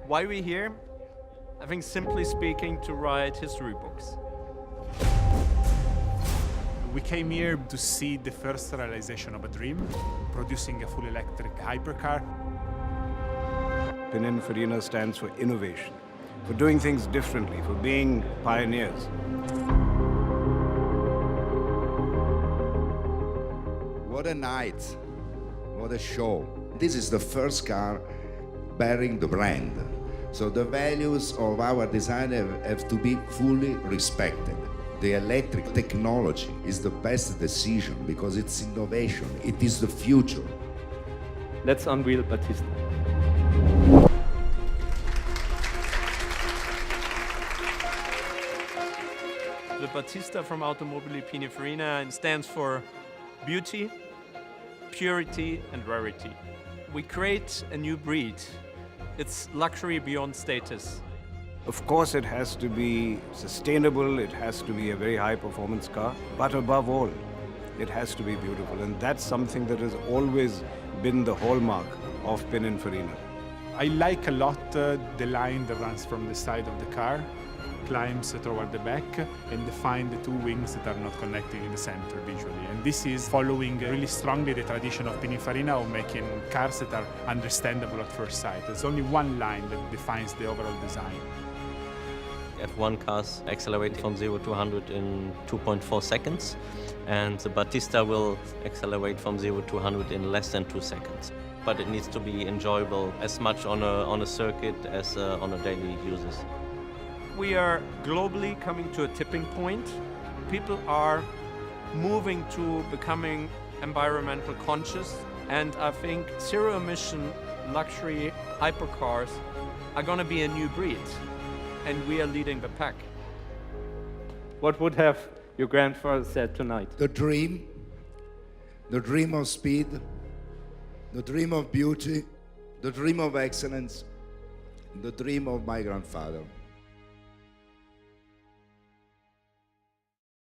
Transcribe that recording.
Why are we here? I think simply speaking, to write history books. We came here to see the first realization of a dream, producing a full electric hypercar. Pininfarina stands for innovation, for doing things differently, for being pioneers. What a night, what a show. This is the first car bearing the brand. So the values of our design have to be fully respected. The electric technology is the best decision because it's innovation, it is the future. Let's unveil Battista. The Battista from Automobili Pininfarina stands for beauty, purity and rarity. We create a new breed. It's luxury beyond status. Of course, it has to be sustainable, it has to be a very high-performance car, but above all, it has to be beautiful. And that's something that has always been the hallmark of Pininfarina. I like a lot the line that runs from the side of the car, climbs toward the back, and define the two wings that are not connecting in the center visually. And this is following really strongly the tradition of Pininfarina of making cars that are understandable at first sight. There's only one line that defines the overall design. F1 cars accelerate from 0 to 100 in 2.4 seconds, and the Battista will accelerate from 0 to 100 in less than 2 seconds. But it needs to be enjoyable as much on a circuit as on a daily uses. We are globally coming to a tipping point. People are moving to becoming environmental conscious, and I think zero-emission luxury hypercars are going to be a new breed, and we are leading the pack. What would have your grandfather said tonight? The dream of speed, the dream of beauty, the dream of excellence, the dream of my grandfather.